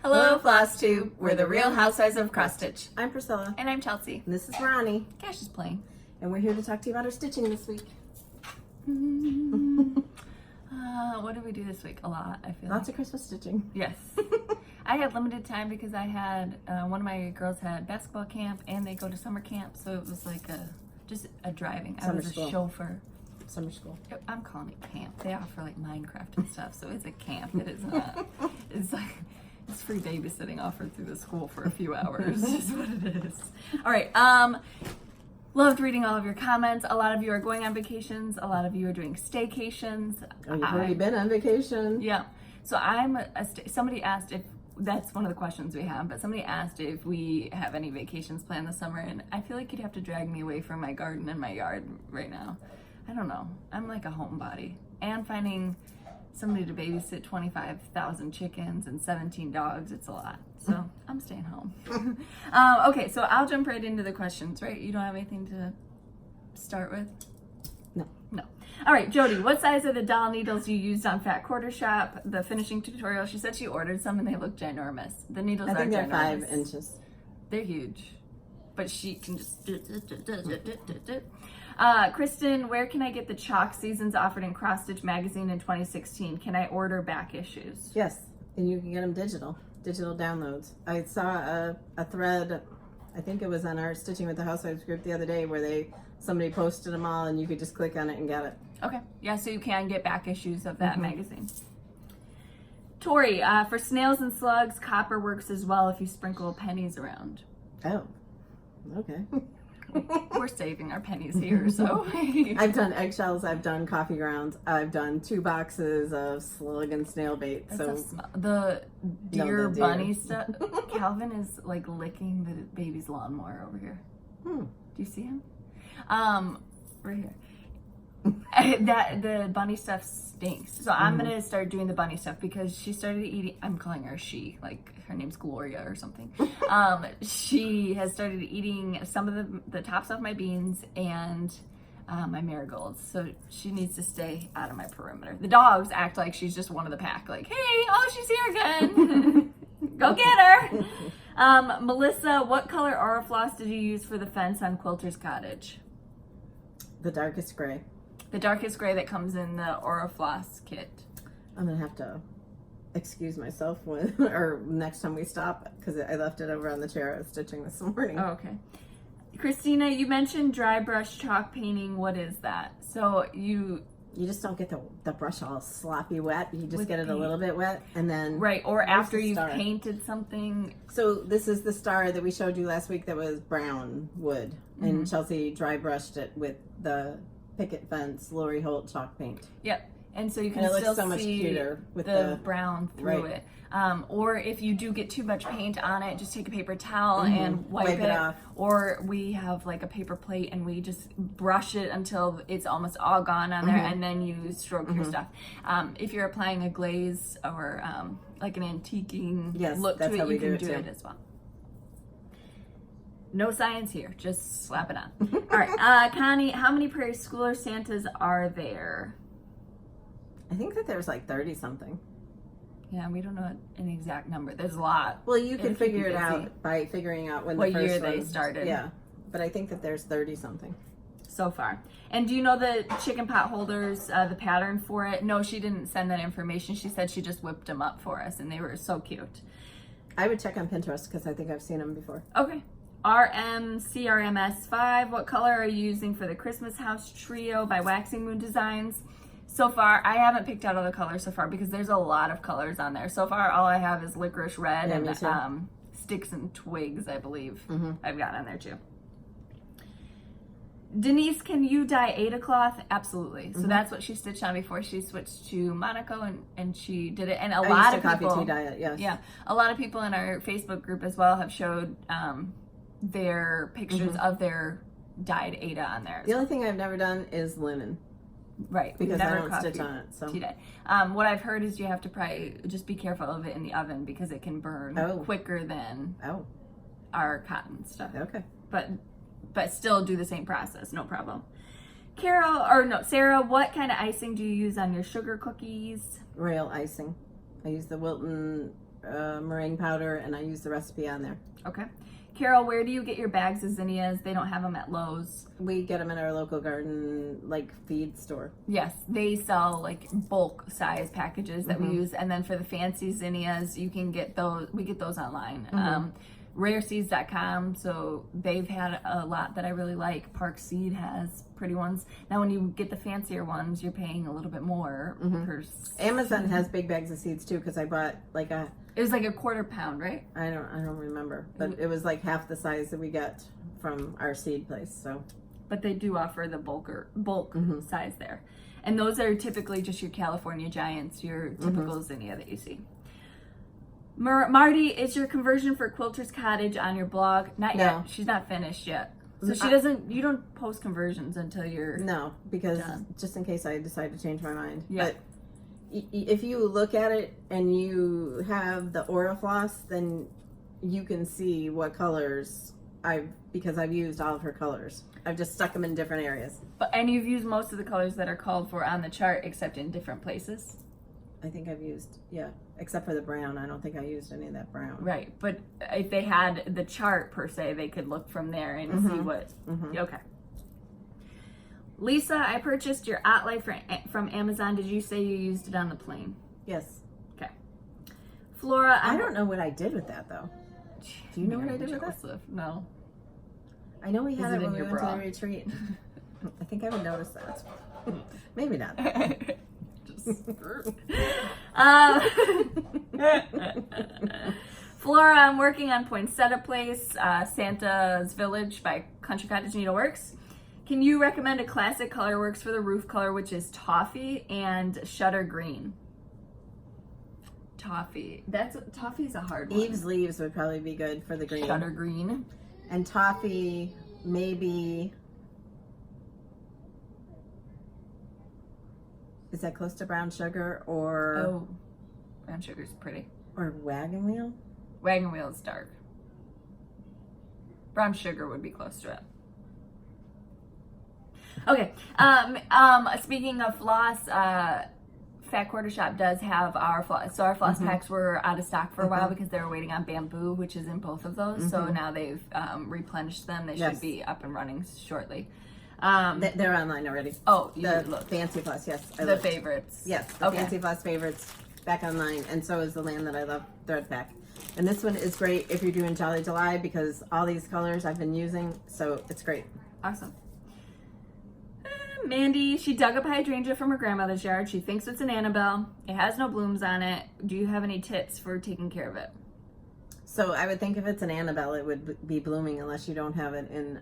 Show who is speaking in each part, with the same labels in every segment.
Speaker 1: Hello, Flosstube. We're the Real Housewives of Cross Stitch.
Speaker 2: I'm Priscilla.
Speaker 1: And I'm Chelsea.
Speaker 2: And this is Ronnie.
Speaker 1: Cash is playing.
Speaker 2: And we're here to talk to you about our stitching this week.
Speaker 1: What did we do this week? A lot, I feel
Speaker 2: Lots of Christmas stitching.
Speaker 1: Yes. I had limited time because I had, one of my girls had basketball camp and they go to summer camp. So it was like just a driving. I was a chauffeur.
Speaker 2: Summer school.
Speaker 1: I'm calling it camp. They offer like Minecraft and stuff. So it's a camp. It is not. It's like, it's free babysitting offered through the school for a few hours is what it is. All right. Loved reading all of your comments. A lot of you are going on vacations. A lot of you are doing staycations.
Speaker 2: Oh, you've already been on vacation?
Speaker 1: Yeah. So somebody asked if, that's one of the questions we have, but somebody asked if we have any vacations planned this summer, and I feel like you'd have to drag me away from my garden and my yard right now. I don't know. I'm like a homebody. And finding somebody to babysit 25,000 chickens and 17 dogs, it's a lot. So I'm staying home. Okay, so I'll jump right into the questions, right? You don't have anything to start with?
Speaker 2: No.
Speaker 1: No. All right, Jody, what size are the doll needles you used on Fat Quarter Shop? The finishing tutorial, she said she ordered some and they look ginormous. The needles are ginormous.
Speaker 2: I think they're 5 inches.
Speaker 1: They're huge. But she can just... Kristen, where can I get the chalk seasons offered in Cross Stitch magazine in 2016? Can I order back issues?
Speaker 2: Yes, and you can get them digital downloads. I saw a thread, I think it was on our Stitching with the Housewives group the other day, where somebody posted them all and you could just click on it and get it.
Speaker 1: Okay, yeah, so you can get back issues of that magazine. Tori, for snails and slugs, copper works as well if you sprinkle pennies around.
Speaker 2: Oh, okay.
Speaker 1: We're saving our pennies here, so.
Speaker 2: I've done eggshells, I've done coffee grounds, I've done 2 boxes of slug and snail bait.
Speaker 1: That's the deer bunny stuff. Calvin is like licking the baby's lawnmower over here. Do you see him? Right here. The bunny stuff stinks. So I'm gonna start doing the bunny stuff because she started eating. I'm calling her she, like her name's Gloria or something. She has started eating some of the tops off my beans and my marigolds. So she needs to stay out of my perimeter. The dogs act like she's just one of the pack. Like, hey, oh, she's here again. Go get her. Melissa, what color Aura Floss did you use for the fence on Quilter's Cottage?
Speaker 2: The darkest gray.
Speaker 1: The darkest gray that comes in the Aura Floss kit.
Speaker 2: I'm gonna have to excuse myself or next time we stop, because I left it over on the chair I was stitching this morning.
Speaker 1: Oh, okay. Christina, you mentioned dry brush chalk painting. What is that? So you
Speaker 2: just don't get the brush all sloppy wet. You just get it a little bit wet and then...
Speaker 1: Right, or after you've painted something.
Speaker 2: So this is the star that we showed you last week that was brown wood. And Chelsea dry brushed it with the picket fence Lori Holt chalk paint.
Speaker 1: Yep. And so you can
Speaker 2: still
Speaker 1: still
Speaker 2: so much
Speaker 1: see
Speaker 2: cuter with
Speaker 1: the brown through it. Or if you do get too much paint on it, just take a paper towel and wipe it off. Or we have like a paper plate and we just brush it until it's almost all gone on there, and then you stroke your stuff. If you're applying a glaze or like an antiquing look to it, you can do it as well. No science here, just slap it on. All right, Connie, how many Prairie Schooler Santas are there?
Speaker 2: I think that there's like 30 something.
Speaker 1: Yeah, we don't know an exact number. There's a lot.
Speaker 2: Well, you can figure it out by figuring out when
Speaker 1: what
Speaker 2: the first
Speaker 1: year they started.
Speaker 2: Yeah, but I think that there's 30 something
Speaker 1: so far. And do you know the chicken pot holders, the pattern for it? No, she didn't send that information. She said she just whipped them up for us, and they were so cute.
Speaker 2: I would check on Pinterest because I think I've seen them before.
Speaker 1: Okay. RMCRMS5, what color are you using for the Christmas House Trio by Waxing Moon Designs? So far, I haven't picked out all the colors so far because there's a lot of colors on there. So far, all I have is licorice red and sticks and twigs, I believe. I've got on there too. Denise, can you dye Ada cloth? Absolutely. So that's what she stitched on before she switched to Monaco, and she did it. And a lot of people,
Speaker 2: coffee tea dye it, yes.
Speaker 1: Yeah, a lot of people in our Facebook group as well have showed their pictures of their dyed Ada on there.
Speaker 2: The only thing I've never done is linen.
Speaker 1: Right.
Speaker 2: Because I don't stitch on it. So
Speaker 1: what I've heard is you have to probably just be careful of it in the oven because it can burn quicker than our cotton stuff.
Speaker 2: Okay.
Speaker 1: But still do the same process, no problem. Sarah, what kind of icing do you use on your sugar cookies?
Speaker 2: Royal icing. I use the Wilton meringue powder, and I use the recipe on there.
Speaker 1: Okay. Carol, where do you get your bags of zinnias? They don't have them at Lowe's.
Speaker 2: We get them in our local garden, like, feed store.
Speaker 1: Yes, they sell like bulk size packages that we use, and then for the fancy zinnias, you can get those. We get those online. Rareseeds.com. So they've had a lot that I really like. Park Seed has pretty ones. Now, when you get the fancier ones, you're paying a little bit more per.
Speaker 2: Amazon has big bags of seeds too, because I bought like a.
Speaker 1: It was like a quarter pound, right?
Speaker 2: I don't remember, but it was like half the size that we get from our seed place. So.
Speaker 1: But they do offer the bulk size there. And those are typically just your California Giants, your typical zinnia that you see. Marty, is your conversion for Quilter's Cottage on your blog? Not yet.
Speaker 2: No.
Speaker 1: She's not finished yet. So she doesn't, you don't post conversions until you're
Speaker 2: No, because
Speaker 1: done.
Speaker 2: just in case I decide to change my mind.
Speaker 1: Yeah.
Speaker 2: But if you look at it and you have the Aura Floss, then you can see what colors because I've used all of her colors. I've just stuck them in different areas.
Speaker 1: And you've used most of the colors that are called for on the chart, except in different places.
Speaker 2: I think I've used, except for the brown. I don't think I used any of that brown.
Speaker 1: Right, but if they had the chart per se, they could look from there and see what. Okay. Lisa, I purchased your Otlay from Amazon. Did you say you used it on the plane?
Speaker 2: Yes.
Speaker 1: Okay. Flora,
Speaker 2: I don't know what I did with that though. Do you know what I did with that?
Speaker 1: Joseph, no.
Speaker 2: I know we had
Speaker 1: Is
Speaker 2: it
Speaker 1: it
Speaker 2: when
Speaker 1: in
Speaker 2: we
Speaker 1: your
Speaker 2: went to
Speaker 1: bra?
Speaker 2: the retreat. I think I would notice that. Maybe not.
Speaker 1: Flora, I'm working on Poinsettia Place, Santa's Village by Country Cottage Needleworks. Can you recommend a classic color works for the roof color, which is toffee and shutter green? Toffee. Toffee's a hard one.
Speaker 2: Eve's Leaves would probably be good for the green.
Speaker 1: Shutter green.
Speaker 2: And toffee, maybe. Is that close to brown sugar or?
Speaker 1: Oh, brown sugar's pretty.
Speaker 2: Or wagon wheel?
Speaker 1: Wagon wheel is dark. Brown sugar would be close to it. Okay. Speaking of floss, Fat Quarter Shop does have our floss. So our floss packs were out of stock for a while because they were waiting on bamboo, which is in both of those. So now they've replenished them. They should be up and running shortly.
Speaker 2: They're online already.
Speaker 1: Oh,
Speaker 2: the Fancy Floss, yes.
Speaker 1: The favorites.
Speaker 2: Yes, the Fancy Floss favorites back online, and so is the Land That I Love thread pack. And this one is great if you're doing Jolly July because all these colors I've been using, so it's great.
Speaker 1: Awesome. Mandy, she dug up a hydrangea from her grandmother's yard. She thinks it's an Annabelle. It has no blooms on it. Do you have any tips for taking care of it?
Speaker 2: So I would think if it's an Annabelle, it would be blooming unless you don't have it in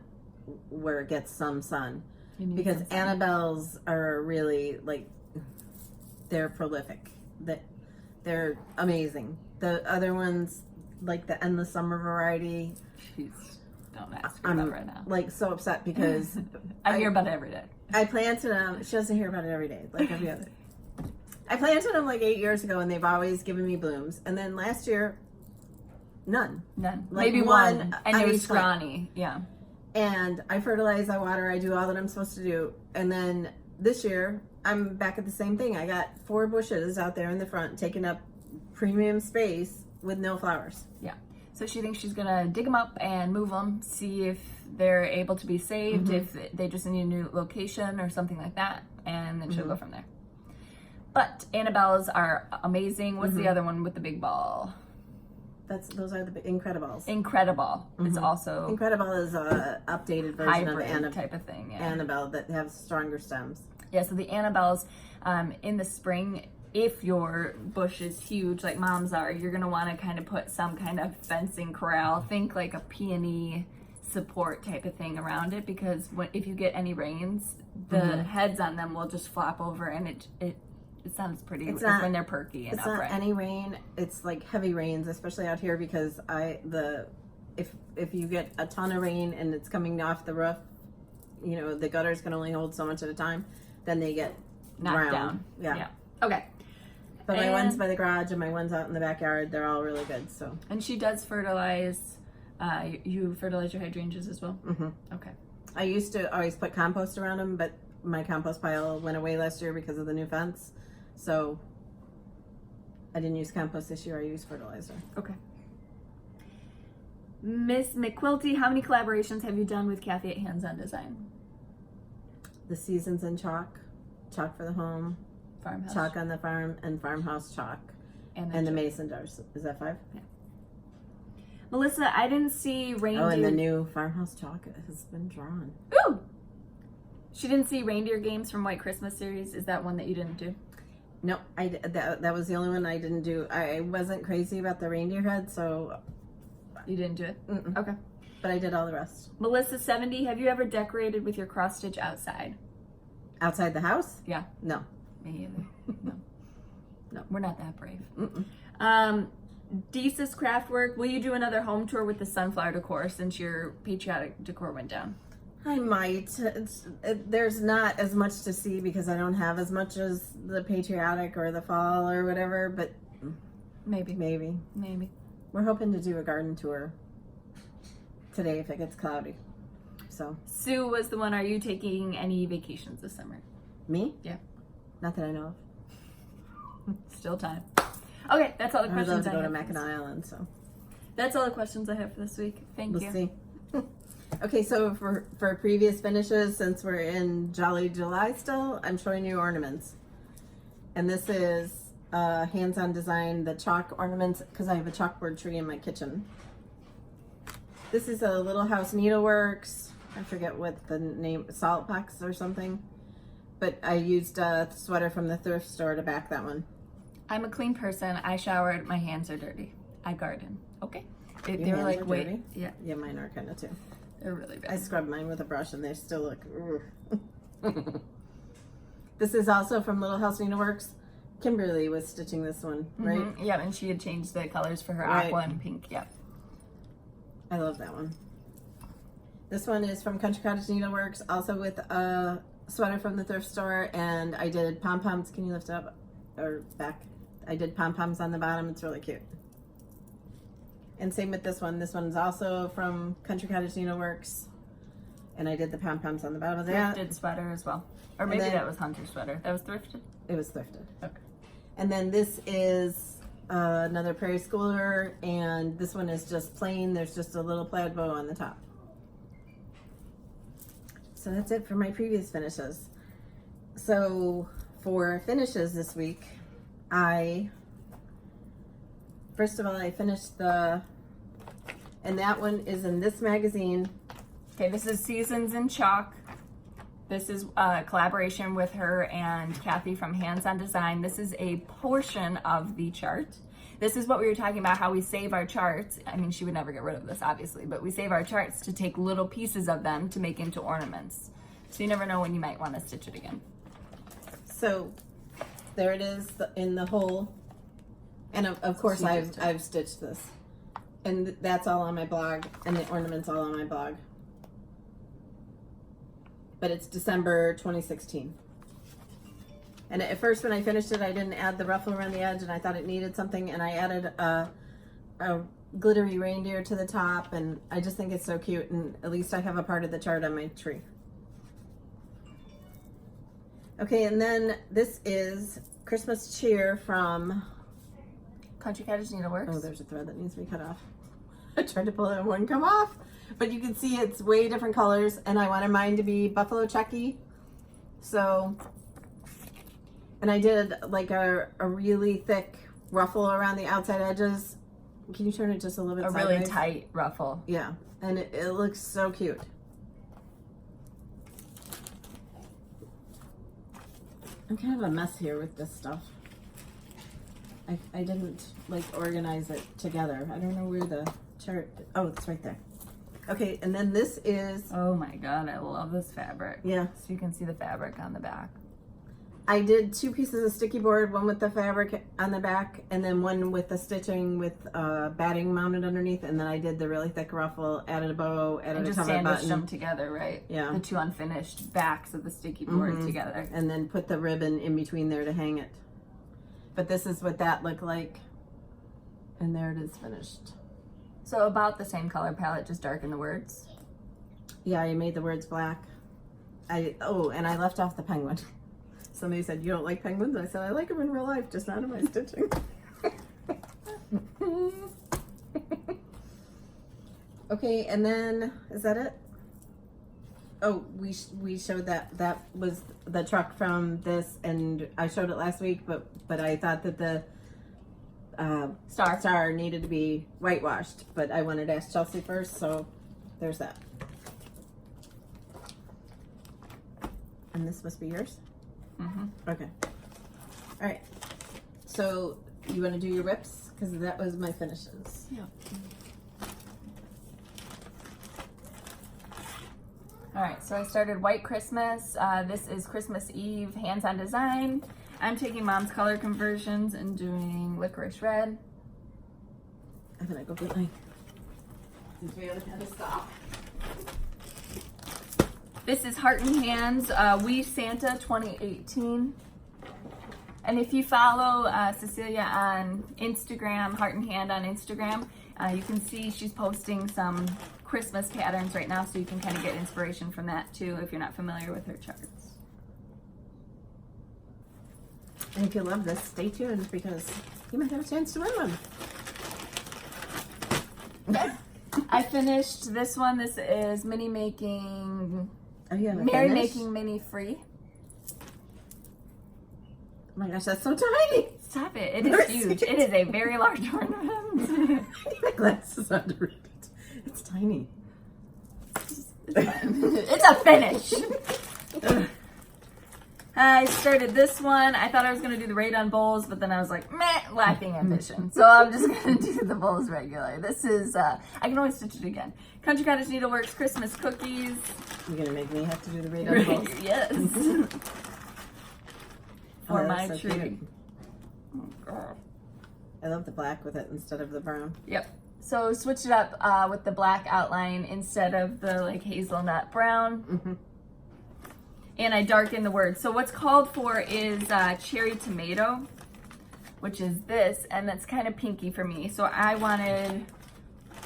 Speaker 2: where it gets some sun. Because Annabelles are really, like, they're prolific. They're amazing. The other ones, like the Endless Summer variety.
Speaker 1: Jeez, don't ask her about it right now.
Speaker 2: Like, so upset because
Speaker 1: I hear about it every day.
Speaker 2: I planted them. She doesn't hear about it every day, like every other. I planted them like 8 years ago, and they've always given me blooms. And then last year, none.
Speaker 1: None.
Speaker 2: Like
Speaker 1: Maybe one, and
Speaker 2: on
Speaker 1: it was
Speaker 2: each plant.
Speaker 1: scrawny. Yeah.
Speaker 2: And I fertilize, I water, I do all that I'm supposed to do. And then this year, I'm back at the same thing. I got 4 bushes out there in the front, taking up premium space with no flowers.
Speaker 1: Yeah. So she thinks she's gonna dig them up and move them, see if they're able to be saved, if they just need a new location or something like that, and then she'll go from there. But Annabelles are amazing. What's the other one with the big ball?
Speaker 2: Those are the Incredibles.
Speaker 1: Incredible. It's also
Speaker 2: Incredible is a updated version of
Speaker 1: hybrid type of thing. Yeah.
Speaker 2: Annabelle that have stronger stems.
Speaker 1: Yeah. So the Annabelles, in the spring, if your bush is huge like Mom's are, you're gonna want to kind of put some kind of fencing corral. Think like a peony support type of thing around it, because if you get any rains, the heads on them will just flop over, and it sounds pretty when they're perky and upright.
Speaker 2: It's not any rain. It's like heavy rains, especially out here, because if you get a ton of rain and it's coming off the roof, you know, the gutters can only hold so much at a time. Then they get
Speaker 1: knocked down. Yeah. Okay.
Speaker 2: But my ones by the garage and my ones out in the backyard, they're all really good. So.
Speaker 1: And she does fertilize. You fertilize your hydrangeas as well? Okay.
Speaker 2: I used to always put compost around them, but my compost pile went away last year because of the new fence. So I didn't use compost this year. I used fertilizer.
Speaker 1: Okay. Miss McQuilty, how many collaborations have you done with Kathy at Hands On Design?
Speaker 2: The Seasons in Chalk, Chalk for the Home,
Speaker 1: Farmhouse.
Speaker 2: Chalk on the Farm, and Farmhouse Chalk. And the Mason jars. Is that 5?
Speaker 1: Yeah. Melissa, I didn't see reindeer.
Speaker 2: Oh, and the new Farmhouse Chalk has been drawn.
Speaker 1: Ooh! She didn't see reindeer games from White Christmas series. Is that one that you didn't do?
Speaker 2: No, that was the only one I didn't do. I wasn't crazy about the reindeer head, so...
Speaker 1: You didn't do it?
Speaker 2: Mm-mm.
Speaker 1: Okay.
Speaker 2: But I did all the rest.
Speaker 1: Melissa 70, have you ever decorated with your cross stitch outside?
Speaker 2: Outside the house?
Speaker 1: Yeah.
Speaker 2: No.
Speaker 1: Me either. No. No, we're not that brave.
Speaker 2: Mm-mm.
Speaker 1: Deesa's Craftwork, will you do another home tour with the sunflower decor since your patriotic decor went down?
Speaker 2: I might. There's not as much to see because I don't have as much as the patriotic or the fall or whatever, but
Speaker 1: Maybe.
Speaker 2: maybe. We're hoping to do a garden tour today if it gets cloudy. So
Speaker 1: Sue was the one, are you taking any vacations this summer?
Speaker 2: me?
Speaker 1: Yeah.
Speaker 2: Not that I know of.
Speaker 1: Still time. Okay, that's all the
Speaker 2: I would love
Speaker 1: questions
Speaker 2: to
Speaker 1: I
Speaker 2: go to
Speaker 1: have.
Speaker 2: Mackinac Island, so
Speaker 1: That's all the questions I have for this week. Thank
Speaker 2: we'll
Speaker 1: you.
Speaker 2: see. Okay, so for previous finishes, since we're in Jolly July still, I'm showing you ornaments. And this is Hands On Design, the chalk ornaments, because I have a chalkboard tree in my kitchen. This is a Little House Needleworks. I forget what the name, Salt Box or something. But I used a sweater from the thrift store to back that one.
Speaker 1: I'm a clean person. I showered. My hands are dirty. I garden. Okay.
Speaker 2: Your
Speaker 1: They were
Speaker 2: hands
Speaker 1: like,
Speaker 2: are
Speaker 1: wait.
Speaker 2: dirty?
Speaker 1: Yeah,
Speaker 2: Yeah, mine are kind of too.
Speaker 1: they're really bad.
Speaker 2: I scrubbed mine with a brush and they still look. This is also from Little House Needleworks. Kimberly was stitching this one, right?
Speaker 1: Mhm. Yeah, and she had changed the colors for her
Speaker 2: Right.
Speaker 1: aqua and pink. Yep.
Speaker 2: I love that one. This one is from Country Cottage Needleworks, also with a sweater from the thrift store, and I did pom-poms. Can you lift it up or back? I did pom-poms on the bottom. It's really cute. And same with this one. This one's also from Country Cottage Needleworks, and I did the pom-poms on the bottom of that.
Speaker 1: Thrifted sweater as well. Or
Speaker 2: And
Speaker 1: maybe
Speaker 2: then-
Speaker 1: that was Hunter's sweater. That was thrifted?
Speaker 2: It was thrifted.
Speaker 1: Okay.
Speaker 2: And then this is another Prairie Schooler, and this one is just plain. There's just a little plaid bow on the top. So that's it for my previous finishes. So for finishes this week, first of all, I finished and that one is in this magazine.
Speaker 1: Okay, this is Seasons in Chalk. This is a collaboration with her and Kathy from Hands On Design. This is a portion of the chart. This is what we were talking about, how we save our charts. I mean, she would never get rid of this, obviously, but we save our charts to take little pieces of them to make into ornaments. So you never know when you might want to stitch it again.
Speaker 2: So there it is in the hole. And of course
Speaker 1: she just did.
Speaker 2: I've stitched this. And that's all on my blog, and the ornaments all on my blog. But it's December 2016. And at first when I finished it, I didn't add the ruffle around the edge, and I thought it needed something, and I added a glittery reindeer to the top, and I just think it's so cute, and at least I have a part of the chart on my tree. Okay, and then this is Christmas Cheer from...
Speaker 1: Country Cottage Needleworks.
Speaker 2: Oh, there's a thread that needs to be cut off. I tried to pull it and it wouldn't come off. But you can see it's way different colors, and I wanted mine to be buffalo checky. So, and I did like a really thick ruffle around the outside edges. Can you turn it just a little bit
Speaker 1: A
Speaker 2: sideways?
Speaker 1: really tight ruffle.
Speaker 2: Yeah, and it looks so cute. I'm kind of a mess here with this stuff. I didn't like organize it together. I don't know where the chart, oh, it's right there. Okay, and then this is,
Speaker 1: Oh my god, I love this fabric.
Speaker 2: yeah,
Speaker 1: So you can see the fabric on the back.
Speaker 2: I did 2 pieces of sticky board, one with the fabric on the back, and then one with the stitching with batting mounted underneath, and then I did the really thick ruffle, added a bow,
Speaker 1: And
Speaker 2: added a
Speaker 1: just
Speaker 2: cover
Speaker 1: sandwiched them
Speaker 2: button,
Speaker 1: together, right?
Speaker 2: Yeah.
Speaker 1: The 2 unfinished backs of the sticky board
Speaker 2: Mhm.
Speaker 1: together.
Speaker 2: and then put the ribbon in between there to hang it. But this is what that looked like, and there it is finished.
Speaker 1: So about the same color palette, just darken the words.
Speaker 2: Yeah, I made the words black. And I left off the penguin. Somebody said, you don't like penguins? I said, I like them in real life, just not in my stitching. Okay, and then, is that it? Oh, we showed that was the truck from this, and I showed it last week, but I thought that the star needed to be whitewashed, but I wanted to ask Chelsea first, so there's that. And this must be yours?
Speaker 1: Mm-hmm.
Speaker 2: Okay. All right. So you want to do your rips? Because that was my finishes.
Speaker 1: Yeah. All right, so I started White Christmas. This is Christmas Eve hands-on design. I'm taking Mom's color conversions and doing licorice red.
Speaker 2: I'm gonna go get my. Since we haven't had to stop.
Speaker 1: This is Heart and Hands We Santa 2018. And if you follow Cecilia on Instagram, Heart and Hand on Instagram, you can see she's posting some Christmas patterns right now, so you can kind of get inspiration from that too if you're not familiar with her charts.
Speaker 2: And if you love this, stay tuned because you might have a chance to win one.
Speaker 1: I finished this one. This is Mini Making,
Speaker 2: Oh, you have a
Speaker 1: Mary
Speaker 2: finish?
Speaker 1: Making Mini Free.
Speaker 2: Oh my gosh, that's so tiny.
Speaker 1: Stop it. It is huge. It is a very large ornament.
Speaker 2: My glasses on to read it. It's tiny.
Speaker 1: It's a finish. I started this one. I thought I was going to do the Raid-On bowls, but then I was like, meh, lacking ambition. So I'm just going to do the bowls regular. This is, I can always stitch it again. Country Cottage Needleworks Christmas Cookies.
Speaker 2: You're going to make me have to do the Raid-On bowls?
Speaker 1: Yes. For
Speaker 2: Oh,
Speaker 1: my
Speaker 2: that's so
Speaker 1: tree.
Speaker 2: cute.
Speaker 1: Oh, God.
Speaker 2: I love the black with it instead of the brown.
Speaker 1: Yep. So switch it up with the black outline instead of the like hazelnut brown.
Speaker 2: Mm-hmm.
Speaker 1: And I darken the words. So what's called for is cherry tomato, which is this, and that's kind of pinky for me. So I wanted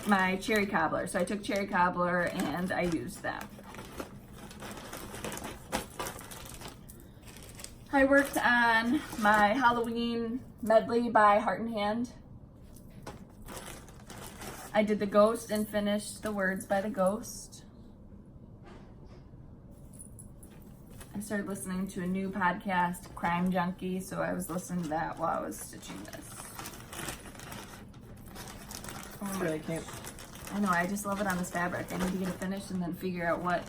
Speaker 1: my cherry cobbler. So I took cherry cobbler and I used that. I worked on my Halloween medley by Heart and Hand. I did the ghost and finished the words by the ghost. I started listening to a new podcast, Crime Junkie, so I was listening to that while I was stitching this.
Speaker 2: It's really cute.
Speaker 1: I know, I just love it on this fabric. I need to get it finished and then figure out what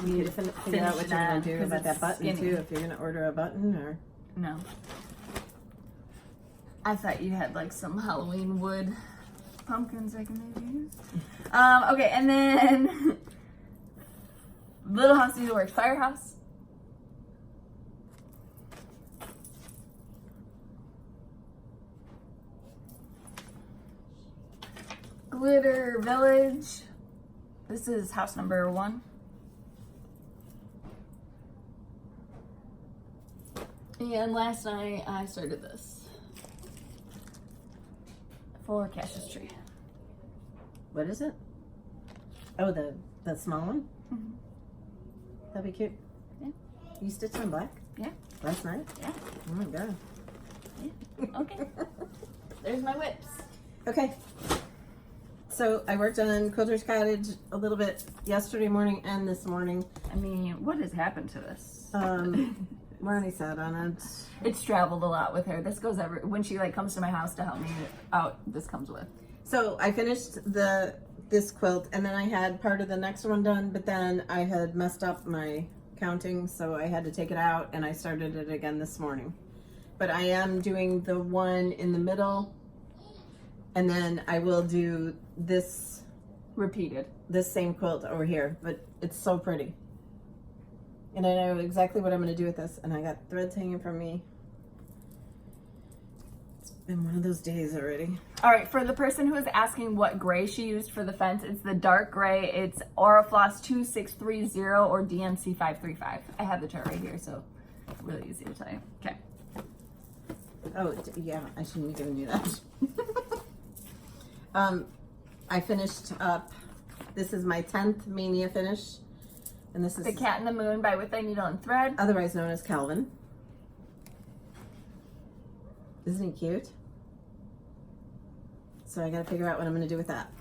Speaker 2: You need to figure out what you're going to do about that button too, if you're going to order a button or...
Speaker 1: No. I thought you had like some Halloween wood pumpkins I can maybe use. Okay, and then Little House Needleworks Firehouse. Glitter Village. This is house number 1. And last night I started this for Cash's tree.
Speaker 2: What is it? Oh, the small one?
Speaker 1: Mm-hmm.
Speaker 2: That'd be cute.
Speaker 1: Yeah.
Speaker 2: You stitched on black?
Speaker 1: Yeah.
Speaker 2: Last night?
Speaker 1: Yeah.
Speaker 2: Oh my god.
Speaker 1: Yeah. Okay. There's my whips.
Speaker 2: Okay. So I worked on Quilter's Cottage a little bit yesterday morning and this morning.
Speaker 1: I mean, what has happened to this?
Speaker 2: Marnie sat on it.
Speaker 1: It's traveled a lot with her. This goes when she like comes to my house to help me out. This comes with.
Speaker 2: So I finished this quilt and then I had part of the next one done, but then I had messed up my counting, so I had to take it out and I started it again this morning. But I am doing the one in the middle, and then I will do this
Speaker 1: Repeated.
Speaker 2: this same quilt over here, but it's so pretty. And I know exactly what I'm going to do with this, and I got threads hanging from me. It's been one of those days already.
Speaker 1: All right, for the person who is asking what gray she used for the fence, it's the dark gray. It's Floss 2630 or DMC 535. I have the chart right here, so really easy to tell you. Okay.
Speaker 2: Oh, yeah, I shouldn't have given you that. I finished up, this is my 10th Mania finish. And this is
Speaker 1: The Cat in the Moon by With Thy Needle and Thread.
Speaker 2: otherwise known as Calvin. Isn't he cute? So I gotta figure out what I'm gonna do with that.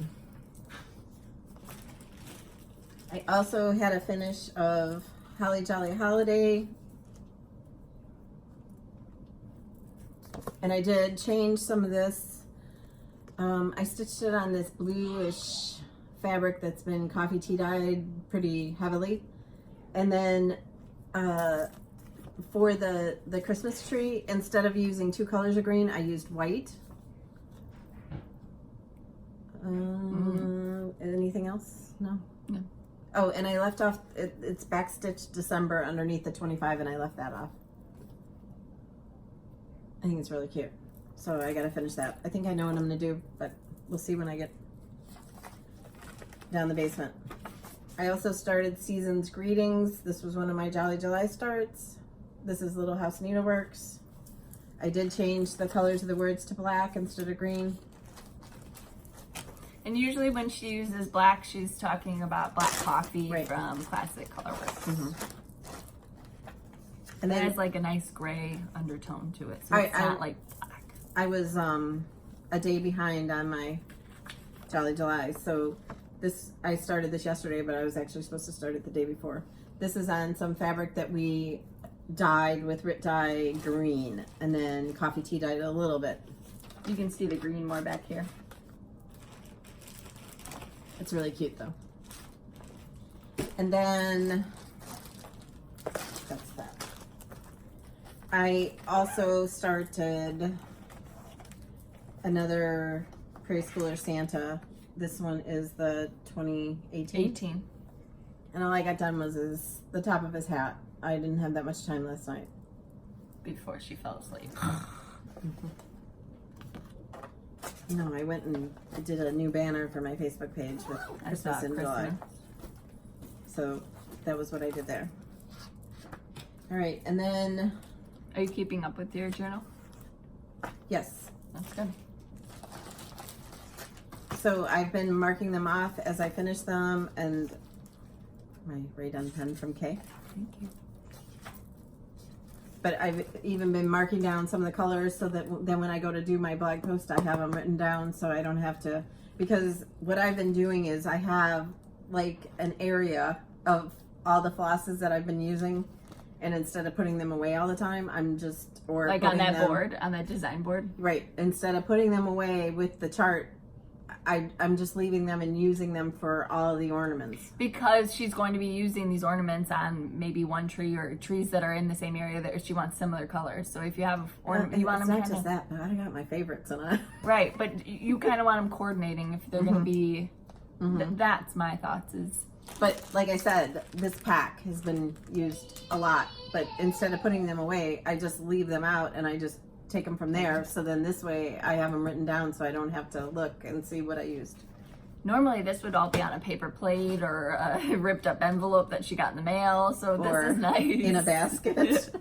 Speaker 2: I also had a finish of Holly Jolly Holiday. And I did change some of this. I stitched it on this bluish fabric that's been coffee tea dyed pretty heavily. And then for the Christmas tree, instead of using 2 colors of green, I used white. Anything else? No?
Speaker 1: No.
Speaker 2: Oh, and I left off, it's backstitched December underneath the 25, and I left that off. I think it's really cute. So I gotta finish that. I think I know what I'm gonna do, but we'll see when I get down the basement. I also started Season's Greetings. This was one of my Jolly July starts. This is Little House Needleworks. I did change the colors of the words to black instead of green.
Speaker 1: And usually when she uses black, she's talking about black coffee
Speaker 2: Right.
Speaker 1: from Classic Colorworks.
Speaker 2: Mm-hmm.
Speaker 1: And then it has like a nice gray undertone to it, so it's not like black.
Speaker 2: I was a day behind on my Jolly July, so I started this yesterday, but I was actually supposed to start it the day before. This is on some fabric that we dyed with Rit Dye green, and then coffee tea dyed a little bit.
Speaker 1: You can see the green more back here.
Speaker 2: It's really cute though. And then that's that. I also started another Preschooler Santa. This one is the 2018.
Speaker 1: 18.
Speaker 2: And all I got done was the top of his hat. I didn't have that much time last night.
Speaker 1: Before she fell asleep.
Speaker 2: No, I went and did a new banner for my Facebook page with Christmas in July. So that was what I did there. All right, and then...
Speaker 1: Are you keeping up with your journal?
Speaker 2: Yes.
Speaker 1: That's good.
Speaker 2: So I've been marking them off as I finish them, and my Ray Dunn pen from Kay.
Speaker 1: Thank you.
Speaker 2: But I've even been marking down some of the colors so that then when I go to do my blog post, I have them written down so I don't have to, because what I've been doing is I have like an area of all the flosses that I've been using, and instead of putting them away all the time, I'm just, or
Speaker 1: like on that board, on that design board?
Speaker 2: Right. Instead of putting them away with the chart, I'm just leaving them and using them for all of the ornaments.
Speaker 1: Because she's going to be using these ornaments on maybe one tree or trees that are in the same area that she wants similar colors. So if you have ornaments, you want
Speaker 2: it's
Speaker 1: them
Speaker 2: not
Speaker 1: kind
Speaker 2: just that, but I got my favorites and I.
Speaker 1: Right, but you kind of want them coordinating if they're going to be. That's my thoughts. Is
Speaker 2: But like I said, this pack has been used a lot. But instead of putting them away, I just leave them out and I just take them from there. So then this way I have them written down so I don't have to look and see what I used.
Speaker 1: normally this would all be on a paper plate or a ripped up envelope that she got in the mail. So this is nice.
Speaker 2: In a basket.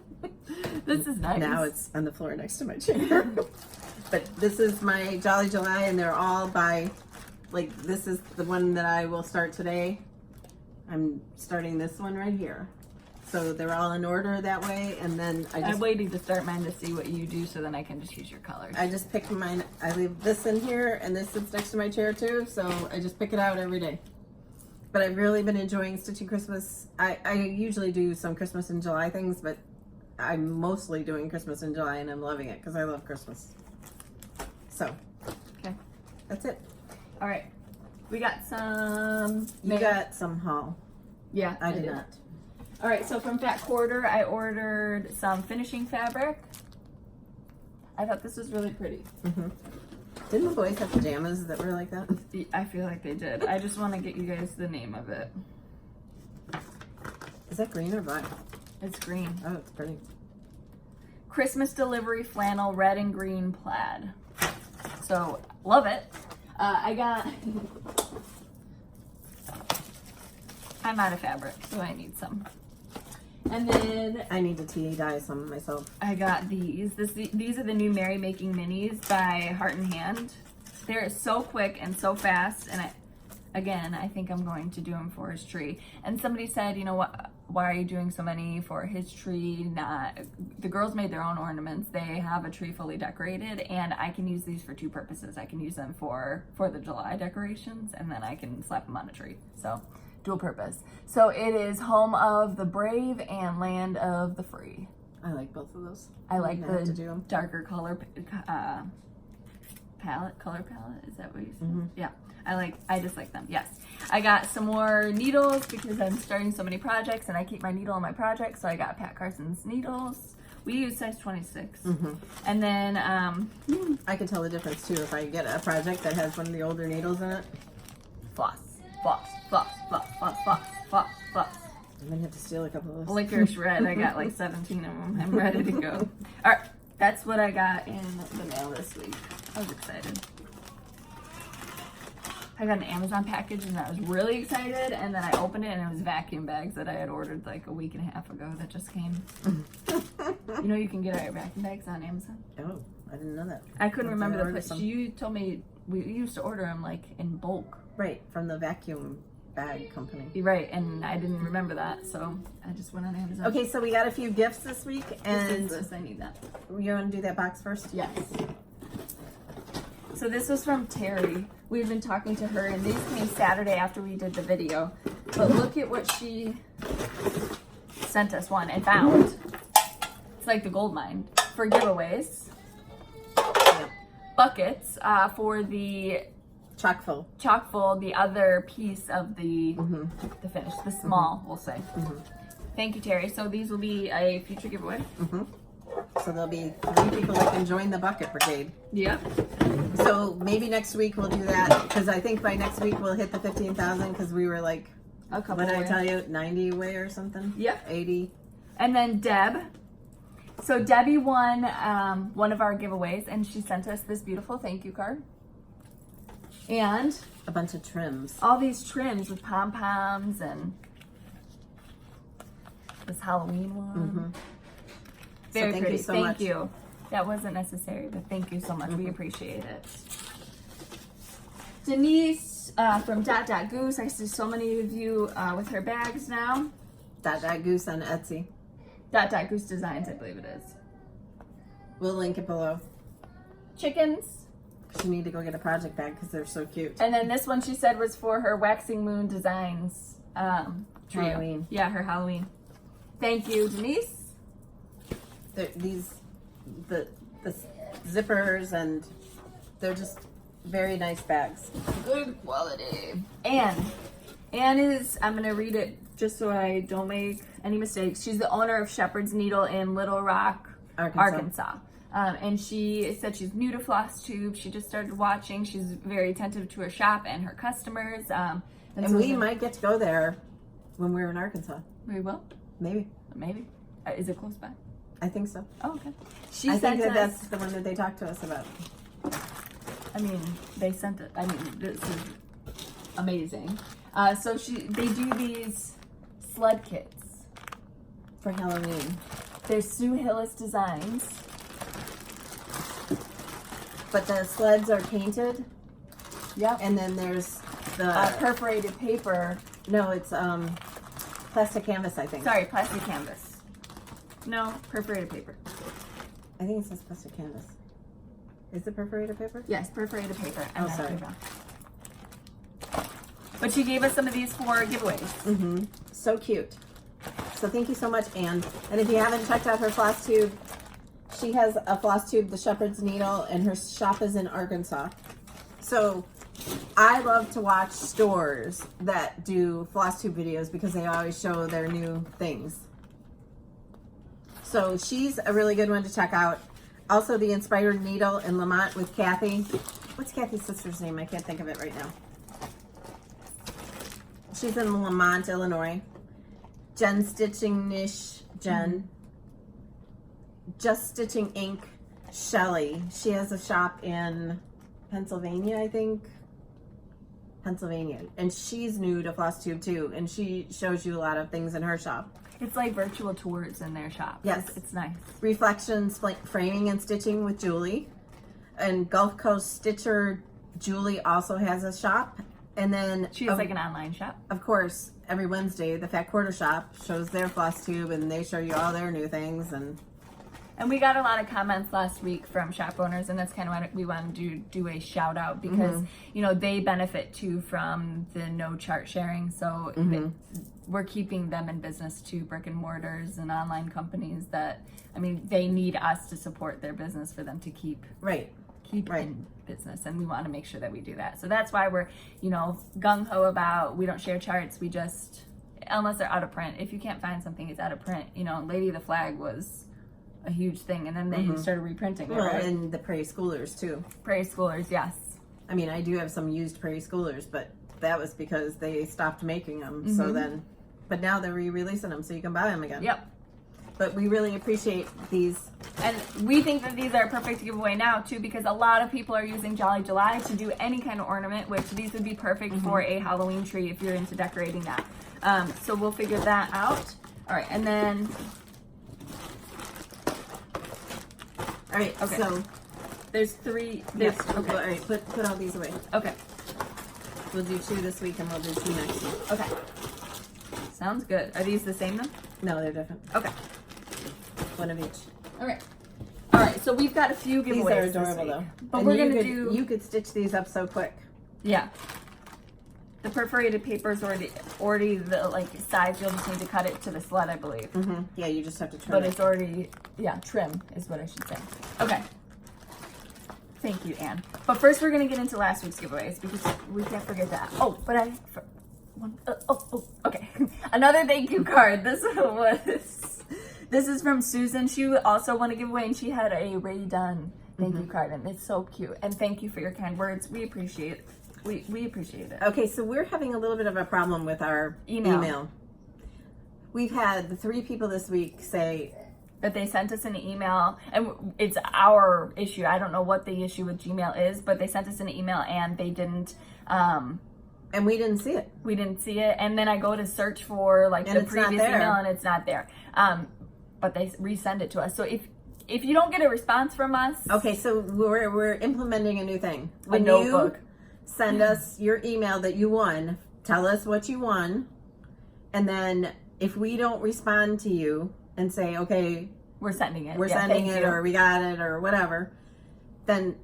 Speaker 1: This is nice.
Speaker 2: Now it's on the floor next to my chair. But this is my Jolly July, and they're all by, like, this is the one that I will start today. I'm starting this one right here. So they're all in order that way, and then
Speaker 1: I'm waiting to start mine to see what you do so then I can just use your colors.
Speaker 2: I just pick mine. I leave this in here, and this sits next to my chair too, so I just pick it out every day. But I've really been enjoying stitching Christmas. I usually do some Christmas in July things, but I'm mostly doing Christmas in July, and I'm loving it because I love Christmas. So,
Speaker 1: okay,
Speaker 2: that's it.
Speaker 1: All right, we got some.
Speaker 2: You got some haul.
Speaker 1: Yeah,
Speaker 2: I did not.
Speaker 1: All right, so from Fat Quarter, I ordered some finishing fabric. I thought this was really pretty.
Speaker 2: Mm-hmm. Didn't the boys have pajamas that were like that?
Speaker 1: I feel like they did. I just want to get you guys the name of it.
Speaker 2: Is that green or black?
Speaker 1: It's green.
Speaker 2: Oh, it's pretty.
Speaker 1: Christmas delivery flannel, red and green plaid. So, love it. I got... I'm out of fabric, so I need some. And then
Speaker 2: I need to tea dye some myself.
Speaker 1: I got these. These are the new Merry Making Minis by Heart and Hand. They're so quick and so fast, and I think I'm going to do them for his tree. And somebody said, you know what? Why are you doing so many for his tree? The girls made their own ornaments. They have a tree fully decorated, and I can use these for two purposes. I can use them for the July decorations, and then I can slap them on a tree. So dual purpose. So it is home of the brave and land of the free.
Speaker 2: I like both of those.
Speaker 1: I like
Speaker 2: have to
Speaker 1: the
Speaker 2: do 'em.
Speaker 1: darker color color palette. Is that what you said?
Speaker 2: Mm-hmm.
Speaker 1: Yeah. I just like them. Yes. I got some more needles because I'm starting so many projects and I keep my needle in my projects. So I got Pat Carson's needles. We use size 26.
Speaker 2: Mm-hmm.
Speaker 1: And then,
Speaker 2: I can tell the difference too if I get a project that has one of the older needles in it.
Speaker 1: floss, floss, floss, floss, floss, floss, floss, floss.
Speaker 2: I'm gonna have to steal a couple of those.
Speaker 1: Licorice red. I got like 17 of them. I'm ready to go. All right. That's what I got in the mail this week. I was excited. I got an Amazon package and I was really excited, and then I opened it and it was vacuum bags that I had ordered like a week and a half ago that just came. You know you can get our vacuum bags on Amazon?
Speaker 2: Oh, I didn't know that.
Speaker 1: I couldn't remember the
Speaker 2: order
Speaker 1: place.
Speaker 2: some?
Speaker 1: You told me we used to order them like in bulk.
Speaker 2: Right, from the vacuum bag company.
Speaker 1: You're right, and I didn't remember that, so I just went on Amazon.
Speaker 2: Okay, so we got a few gifts this week, and
Speaker 1: This, I need that.
Speaker 2: you want to do that box first?
Speaker 1: Yes. So this was from Terry. We've been talking to her, and these came Saturday after we did the video. But look at what she sent us one and found. It's like the gold mine for giveaways.
Speaker 2: Yep.
Speaker 1: Buckets for the
Speaker 2: Chock full.
Speaker 1: chock full, the other piece of the the finish, the small, we'll say. Thank you, Terry. So these will be a future giveaway.
Speaker 2: So there'll be 3 people that can join the bucket brigade.
Speaker 1: Yep.
Speaker 2: So maybe next week we'll do that, because I think by next week we'll hit the 15,000, because we were like,
Speaker 1: A couple.
Speaker 2: what did I
Speaker 1: away.
Speaker 2: tell you, 90 away or something?
Speaker 1: Yep.
Speaker 2: 80.
Speaker 1: And then Deb. So Debbie won one of our giveaways, and she sent us this beautiful thank you card. And
Speaker 2: A bunch of trims.
Speaker 1: all these trims with pom-poms and this Halloween one. Very
Speaker 2: thank
Speaker 1: pretty.
Speaker 2: you so
Speaker 1: thank
Speaker 2: much.
Speaker 1: you. That wasn't necessary, but thank you so much. We appreciate it. Denise from Goose. I see so many of you with her bags now.
Speaker 2: Goose on Etsy.
Speaker 1: Goose Designs, I believe it is.
Speaker 2: We'll link it below.
Speaker 1: Chickens.
Speaker 2: You need to go get a project bag because they're so cute.
Speaker 1: And then this one she said was for her Waxing Moon Designs trio.
Speaker 2: Halloween.
Speaker 1: Yeah, her Halloween. Thank you, Denise.
Speaker 2: The zippers, and they're just very nice bags.
Speaker 1: Good quality. Anne is, I'm going to read it just so I don't make any mistakes. She's the owner of Shepherd's Needle in Little Rock, Arkansas. And she said she's new to Flosstube. She just started watching. She's very attentive to her shop and her customers.
Speaker 2: And
Speaker 1: so
Speaker 2: we might get to go there when we're in Arkansas.
Speaker 1: We will.
Speaker 2: Maybe.
Speaker 1: Maybe. Is it close by?
Speaker 2: I think so.
Speaker 1: Oh, okay.
Speaker 2: I think that's the one that they talked to us about.
Speaker 1: I mean, they sent it. I mean, this is amazing. So they do these sled kits
Speaker 2: For Halloween.
Speaker 1: They're Sue Hillis Designs.
Speaker 2: But the sleds are painted.
Speaker 1: Yep.
Speaker 2: And then there's the...
Speaker 1: Perforated paper.
Speaker 2: no, it's plastic canvas, I think.
Speaker 1: Sorry, plastic canvas. No, perforated paper.
Speaker 2: I think it says plastic canvas. Is it perforated paper?
Speaker 1: Yes, perforated paper.
Speaker 2: Oh, sorry.
Speaker 1: But she gave us some of these for giveaways.
Speaker 2: So cute. So thank you so much, Anne. And if you haven't checked out her Flosstube, she has a Flosstube, the Shepherd's Needle, and her shop is in Arkansas. So I love to watch stores that do Flosstube videos because they always show their new things. So she's a really good one to check out. Also, the Inspired Needle in Lamont with Kathy. What's Kathy's sister's name? I can't think of it right now. She's in Lamont, Illinois. Jen Stitching Niche, Jen. Just Stitching Ink, Shelly. She has a shop in Pennsylvania, I think. Pennsylvania. And she's new to Flosstube too. And she shows you a lot of things in her shop.
Speaker 1: It's like virtual tours in their shop.
Speaker 2: Yes.
Speaker 1: It's nice.
Speaker 2: Reflections, Framing and Stitching with Julie. And Gulf Coast Stitcher Julie also has a shop. And then
Speaker 1: She has like an online shop.
Speaker 2: of course, every Wednesday, the Fat Quarter Shop shows their Flosstube, and they show you all their new things. And
Speaker 1: And we got a lot of comments last week from shop owners, and that's kind of what we wanted to do a shout out because, you know, they benefit too from the no chart sharing. So we're keeping them in business too, brick and mortars and online companies that, I mean, they need us to support their business for them to keep in business, and we want to make sure that we do that. So that's why we're, you know, gung-ho about, we don't share charts, we just, unless they're out of print. If you can't find something, it's out of print. You know, Lady of the Flag was a huge thing, and then they started reprinting it, right?
Speaker 2: And the Prairie Schoolers too.
Speaker 1: Prairie Schoolers, yes.
Speaker 2: I mean, I do have some used Prairie Schoolers, but that was because they stopped making them. So then, but now they're re-releasing them, so you can buy them again.
Speaker 1: Yep.
Speaker 2: But we really appreciate these.
Speaker 1: And we think that these are perfect to give away now too, because a lot of people are using Jolly July to do any kind of ornament, which these would be perfect for a Halloween tree if you're into decorating that. So we'll figure that out. All right, and then...
Speaker 2: All right,
Speaker 1: okay.
Speaker 2: So
Speaker 1: there's 3.
Speaker 2: yes,
Speaker 1: Okay.
Speaker 2: all right, put all these away.
Speaker 1: Okay.
Speaker 2: We'll do 2 this week and we'll do 2 next week.
Speaker 1: Okay. Sounds good. Are these the same then?
Speaker 2: No, they're different.
Speaker 1: Okay.
Speaker 2: One of each.
Speaker 1: All right. All right. So we've got a few giveaways.
Speaker 2: These are adorable
Speaker 1: this
Speaker 2: though.
Speaker 1: week. But
Speaker 2: And
Speaker 1: we're gonna do.
Speaker 2: You could stitch these up so quick.
Speaker 1: Yeah. The perforated paper is already the like size. You'll just need to cut it to the slit, I believe.
Speaker 2: Yeah, you just have to trim
Speaker 1: But
Speaker 2: it.
Speaker 1: it's already, trim is what I should say. Okay. Thank you, Anne. But first we're going to get into last week's giveaways because we can't forget that. Oh, but okay. Another thank you card. This is from Susan. She also wanted to give away, and she had a Ray Dunn thank you card, and it's so cute. And thank you for your kind words. We appreciate it. We appreciate it.
Speaker 2: Okay, so we're having a little bit of a problem with our email. We've had the 3 people this week say
Speaker 1: that they sent us an email, and it's our issue. I don't know what the issue with Gmail is, but they sent us an email and they didn't,
Speaker 2: and we didn't see it.
Speaker 1: We didn't see it. And then I go to search for like the previous email and it's not there. But they resend it to us. So if you don't get a response from us.
Speaker 2: Okay, so we're implementing a new thing.
Speaker 1: A notebook.
Speaker 2: Send us your email that you won. Tell us what you won. And then if we don't respond to you and say, okay,
Speaker 1: we're sending it.
Speaker 2: We're sending it, or we got it, or whatever, then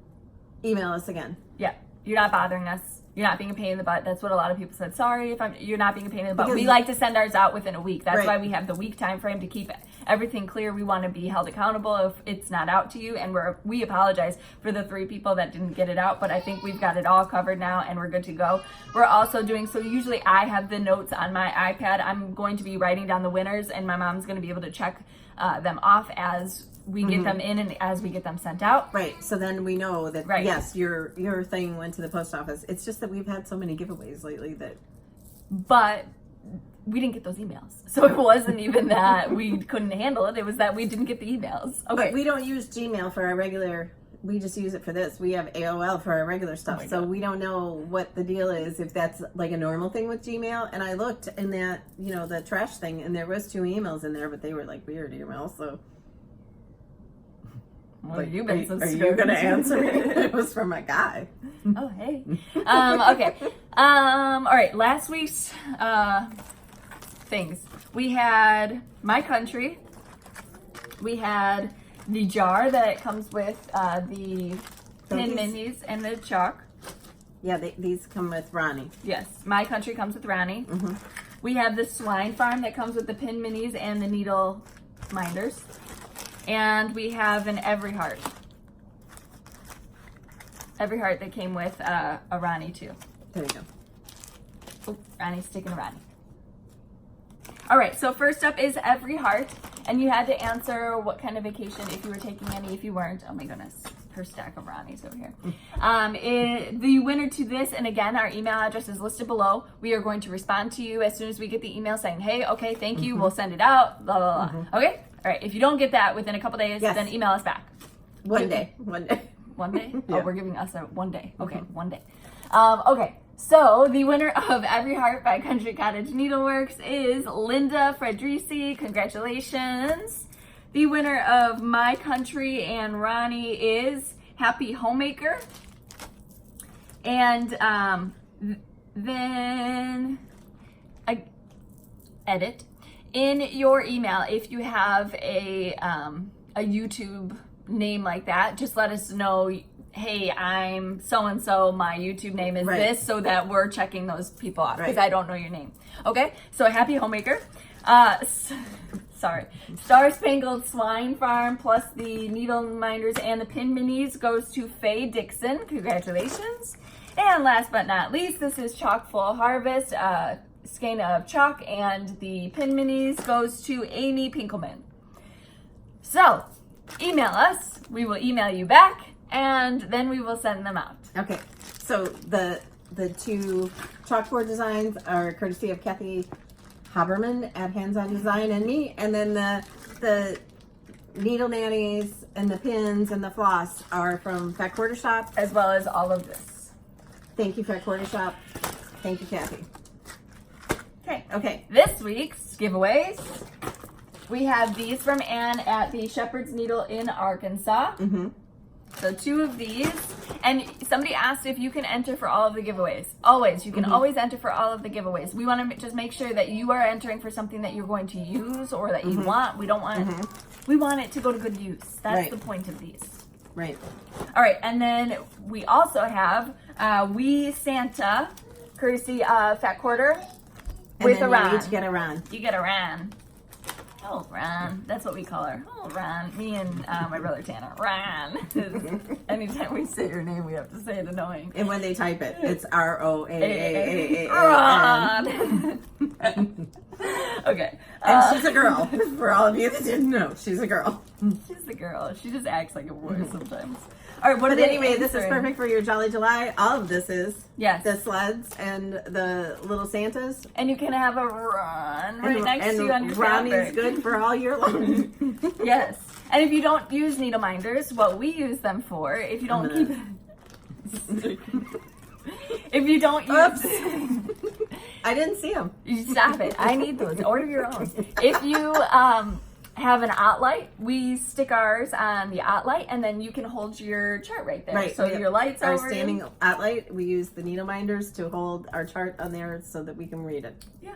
Speaker 2: email us again.
Speaker 1: Yeah. You're not bothering us. You're not being a pain in the butt. That's what a lot of people said. Sorry if you're not being a pain in the butt. We like to send ours out within a week. That's why we have the week time frame to keep everything clear. We want to be held accountable if it's not out to you. And we apologize for the 3 people that didn't get it out, but I think we've got it all covered now and we're good to go. We're also doing, so usually I have the notes on my iPad. I'm going to be writing down the winners, and my mom's going to be able to check them off as we get them in and as we get them sent out.
Speaker 2: Right. So then we know that, yes, your thing went to the post office. It's just that we've had so many giveaways lately that...
Speaker 1: But we didn't get those emails. So it wasn't even that we couldn't handle it. It was that we didn't get the emails. Okay.
Speaker 2: But we don't use Gmail for our regular... We just use it for this. We have AOL for our regular stuff. So we don't know what the deal is, if that's like a normal thing with Gmail. And I looked in that, the trash thing, and there was 2 emails in there, but they were like weird emails, so...
Speaker 1: Well, you've been
Speaker 2: are you going to answer me? It was from a guy.
Speaker 1: Oh, hey. Okay. All right. Last week's things. We had My Country. We had the jar that comes with the pin minis and the chalk.
Speaker 2: Yeah, these come with Ronnie.
Speaker 1: Yes. My Country comes with Ronnie. We have the Swine Farm that comes with the pin minis and the needle minders. And we have an Every Heart. Every Heart that came with a Ronnie too.
Speaker 2: There you go.
Speaker 1: Oh, Ronnie's sticking a Ronnie. All right, so first up is Every Heart. And you had to answer what kind of vacation, if you were taking any, if you weren't. Oh my goodness, her stack of Ronnies over here. The winner to this, and again, our email address is listed below. We are going to respond to you as soon as we get the email saying, hey, okay, thank you, we'll send it out, blah, blah, blah. Okay? All right, if you don't get that within a couple days, then email us back.
Speaker 2: One day. One day?
Speaker 1: Oh, we're giving us a 1 day. Okay, 1 day. Okay, so the winner of Every Heart by Country Cottage Needleworks is Linda Fredrisi. Congratulations. The winner of My Country and Ronnie is Happy Homemaker. And then edit. In your email, if you have a a YouTube name like that, just let us know, hey, I'm so-and-so, my YouTube name is this, so that we're checking those people off, because I don't know your name. Okay, so happy homemaker. Sorry. Star Spangled Swine Farm plus the needle minders and the pin minis goes to Faye Dixon. Congratulations. And last but not least, this is Chock Full Harvest, skein of chalk, and the pin minis goes to Amy Pinkelman. So, email us. We will email you back, and then we will send them out.
Speaker 2: Okay. So the two chalkboard designs are courtesy of Kathy Haberman at Hands On Design and me, and then the needle nannies and the pins and the floss are from Fat Quarter Shop,
Speaker 1: as well as all of this.
Speaker 2: Thank you, Fat Quarter Shop. Thank you, Kathy. Okay.
Speaker 1: This week's giveaways, we have these from Anne at the Shepherd's Needle in Arkansas.
Speaker 2: Mm-hmm.
Speaker 1: So 2 of these. And somebody asked if you can enter for all of the giveaways. Always. You can always enter for all of the giveaways. We want to just make sure that you are entering for something that you're going to use or that you want. We don't want it. We want it to go to good use. That's the point of these.
Speaker 2: Right.
Speaker 1: All right. And then we also have We Santa, courtesy of Fat Quarter, with a Ron.
Speaker 2: You each get a Ron.
Speaker 1: You get a Ron. Oh, Ron. That's what we call her. Oh, Ron. Me and my brother Tanner. Ron. Anytime we say her name, we have to say it annoying.
Speaker 2: And when they type it, it's ROAAAAA.
Speaker 1: Ron. Okay.
Speaker 2: And she's a girl. For all of you that didn't know, she's a girl.
Speaker 1: She's the girl. She just acts like a boy sometimes. All right.
Speaker 2: But anyway, this is perfect for your Jolly July. All of this is.
Speaker 1: Yes.
Speaker 2: The sleds and the little Santas.
Speaker 1: And you can have a Ron right next to you on your
Speaker 2: Ronnie's
Speaker 1: fabric.
Speaker 2: good for all year long.
Speaker 1: Yes. And if you don't use needle minders, what we use them for, if you don't keep it. If you don't use.
Speaker 2: I didn't see them.
Speaker 1: You stop it. I need those. Order your own. If you have an OttLite, we stick ours on the OttLite, and then you can hold your chart right there.
Speaker 2: Right.
Speaker 1: So your light's
Speaker 2: our
Speaker 1: over
Speaker 2: standing
Speaker 1: you.
Speaker 2: OttLite. We use the needle minders to hold our chart on there so that we can read it.
Speaker 1: Yeah.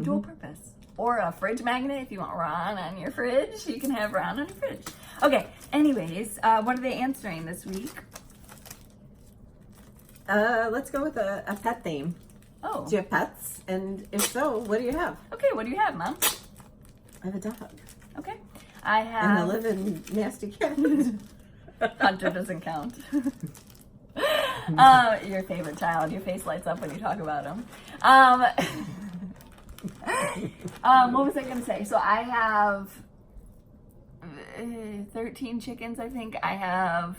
Speaker 1: Dual purpose. Or a fridge magnet if you want Ron on your fridge. You can have Ron on your fridge. Okay. Anyways, what are they answering this week?
Speaker 2: Let's go with a pet theme.
Speaker 1: Oh.
Speaker 2: Do you have pets? And if so, what do you have?
Speaker 1: Okay, what do you have, Mom?
Speaker 2: I have a dog.
Speaker 1: Okay. I have...
Speaker 2: And a living nasty cat.
Speaker 1: Hunter doesn't count. Your favorite child. Your face lights up when you talk about him. What was I going to say? So I have 13 chickens, I think. I have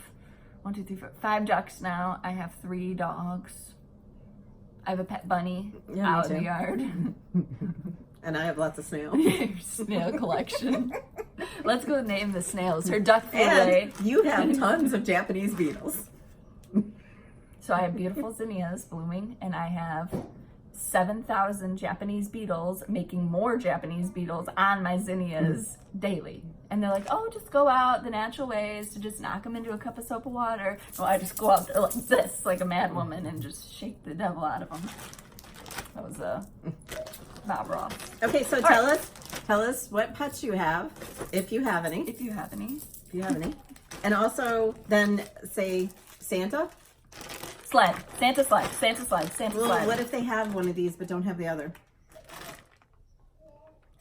Speaker 1: 1, 2, 3, 4, 5 ducks now. I have 3 dogs. I have a pet bunny out in the yard.
Speaker 2: And I have lots of snails.
Speaker 1: Snail collection. Let's go name the snails. Her duck flew away.
Speaker 2: And you have tons of Japanese beetles.
Speaker 1: So I have beautiful zinnias blooming, and I have 7,000 Japanese beetles making more Japanese beetles on my zinnias daily. And they're like, oh, just go out. The natural way is to just knock them into a cup of soap and water. Well, I just go out there like this, like a mad woman, and just shake the devil out of them. That was Bob Ross.
Speaker 2: Okay, so tell us what pets you have, if you have any.
Speaker 1: If you have any.
Speaker 2: If you have any. And also then say Santa.
Speaker 1: Sled. Santa sled. Santa sled. Santa
Speaker 2: Well,
Speaker 1: sled.
Speaker 2: what if they have one of these but don't have the other?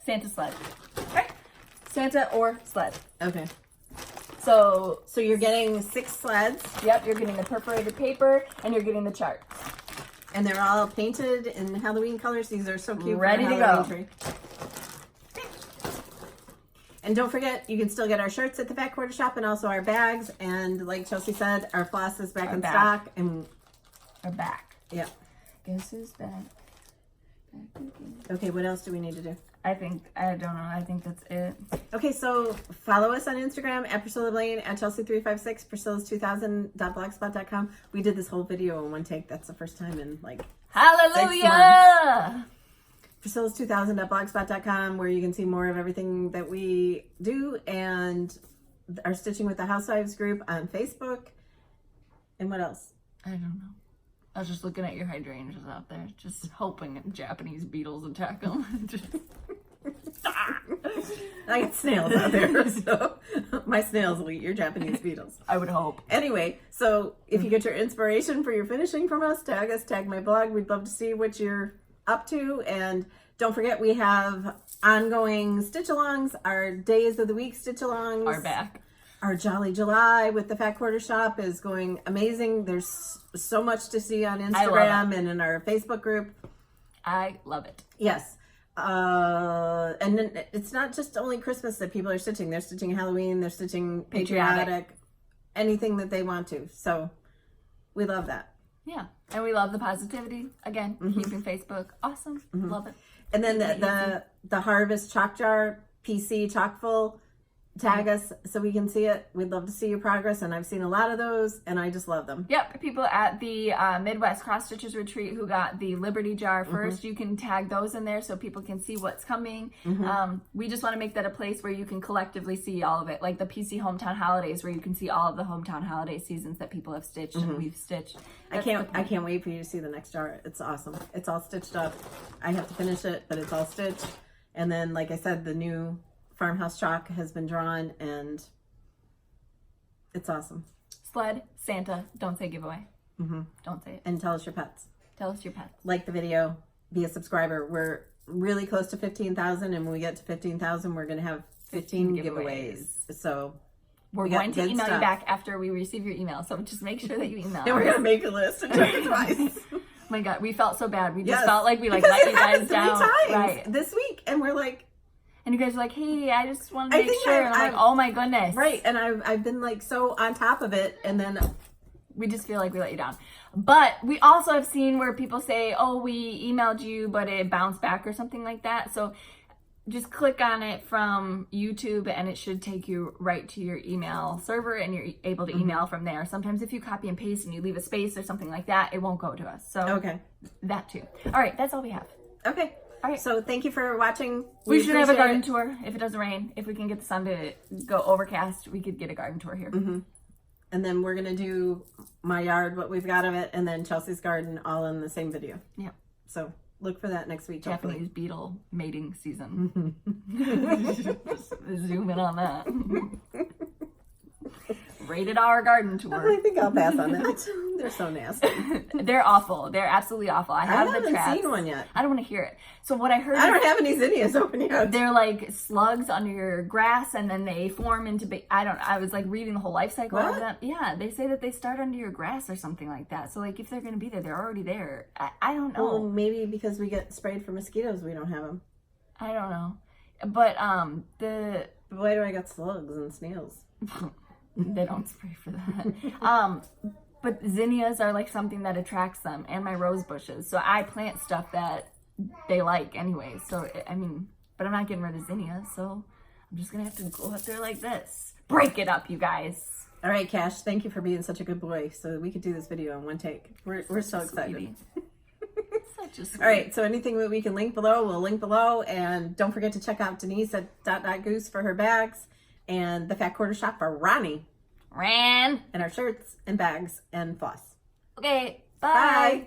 Speaker 1: Santa sled. Okay. Santa or sled.
Speaker 2: Okay.
Speaker 1: So
Speaker 2: you're getting 6 sleds.
Speaker 1: Yep, you're getting the perforated paper and you're getting the chart.
Speaker 2: And they're all painted in Halloween colors. These are so cute.
Speaker 1: Ready
Speaker 2: for
Speaker 1: to
Speaker 2: Halloween
Speaker 1: go.
Speaker 2: Tree. And don't forget, you can still get our shirts at the Fat Quarter Shop and also our bags. And like Chelsea said, our floss is back in stock. And
Speaker 1: our back.
Speaker 2: Yeah.
Speaker 1: Guess who's back?
Speaker 2: Okay, what else do we need to do?
Speaker 1: I don't know. I think that's it.
Speaker 2: Okay, so follow us on Instagram at Priscilla Blaine, at Chelsea356, Priscillas2000.blogspot.com. We did this whole video in one take. That's the first time in like
Speaker 1: Hallelujah!
Speaker 2: Priscillas2000.blogspot.com, where you can see more of everything that we do, and our Stitching with the Housewives group on Facebook. And what else?
Speaker 1: I don't know. I was just looking at your hydrangeas out there, just hoping Japanese beetles attack them.
Speaker 2: I got snails out there, so my snails will eat your Japanese beetles.
Speaker 1: I would hope.
Speaker 2: Anyway, so if you get your inspiration for your finishing from us, tag us, tag my blog. We'd love to see what you're up to. And don't forget, we have ongoing stitch-alongs. Our days of the week stitch-alongs
Speaker 1: Are back.
Speaker 2: Our Jolly July with the Fat Quarter Shop is going amazing. There's so much to see on Instagram and in our Facebook group.
Speaker 1: I love it.
Speaker 2: Yes. And then it's not just only Christmas that people are stitching. They're stitching Halloween. They're stitching patriotic, anything that they want to. So we love that.
Speaker 1: Yeah. And we love the positivity. Again, keeping Facebook. Awesome. Love it.
Speaker 2: And then the Harvest Chalk Jar PC Chockful, tag us so we can see it. We'd love to see your progress, and I've seen a lot of those, and I just love them.
Speaker 1: Yep, people at the Midwest Cross Stitches Retreat who got the Liberty Jar first, you can tag those in there so people can see what's coming. We just want to make that a place where you can collectively see all of it, like the PC Hometown Holidays, where you can see all of the Hometown Holiday seasons that people have stitched and we've stitched.
Speaker 2: I can't wait for you to see the next jar. It's awesome. It's all stitched up. I have to finish it, but it's all stitched. And then, like I said, the new Farmhouse Chalk has been drawn, and it's awesome.
Speaker 1: Sled, Santa, don't say giveaway. Don't say it.
Speaker 2: And tell us your pets.
Speaker 1: Tell us your pets.
Speaker 2: Like the video, be a subscriber. We're really close to 15,000, and when we get to 15,000, we're going to have 15 giveaways. So
Speaker 1: we're going to email you back after we receive your email. So just make sure that you email.
Speaker 2: And we're going to make a list and check it twice.
Speaker 1: Oh my God, we felt so bad. We just felt like we let you guys down.
Speaker 2: Right. This week, and we're like,
Speaker 1: and you guys are like, hey, I just want to make sure. And I'm like, oh my goodness.
Speaker 2: Right. And I've been like so on top of it. And then
Speaker 1: we just feel like we let you down. But we also have seen where people say, oh, we emailed you, but it bounced back or something like that. So just click on it from YouTube and it should take you right to your email server and you're able to email from there. Sometimes if you copy and paste and you leave a space or something like that, it won't go to us. So that too. All right. That's all we have.
Speaker 2: Okay. All right. So thank you for watching.
Speaker 1: We should have a garden tour if it doesn't rain. If we can get the sun to go overcast, we could get a garden tour here.
Speaker 2: And then we're going to do my yard, what we've got of it, and then Chelsea's garden all in the same video.
Speaker 1: Yeah.
Speaker 2: So look for that next week.
Speaker 1: Japanese beetle mating season. Just zoom in on that. Rated R garden tour.
Speaker 2: I think I'll pass on that. They're so nasty.
Speaker 1: They're awful. They're absolutely awful. I haven't
Speaker 2: the traps. Seen one yet.
Speaker 1: I don't want to hear it. So what I heard,
Speaker 2: I don't have any zinnias open yet.
Speaker 1: They're like slugs under your grass, and then they form into. I was like reading the whole life cycle of them. Yeah, they say that they start under your grass or something like that. So like if they're going to be there, they're already there. I don't know.
Speaker 2: Well, maybe because we get sprayed for mosquitoes, we don't have them.
Speaker 1: I don't know, but
Speaker 2: why do I got slugs and snails?
Speaker 1: They don't spray for that. But zinnias are like something that attracts them, and my rose bushes. So I plant stuff that they like anyway. So, I mean, but I'm not getting rid of zinnias. So I'm just going to have to go out there like this. Break it up, you guys.
Speaker 2: All right, Cash, thank you for being such a good boy. So we could do this video in one take. We're so excited.
Speaker 1: Such a sweetie.
Speaker 2: All right, so anything that we can link below, we'll link below. And don't forget to check out Denise at Goose for her bags. And the Fat Quarter Shop for Ronnie.
Speaker 1: Ran.
Speaker 2: And our shirts and bags and floss.
Speaker 1: Okay, bye.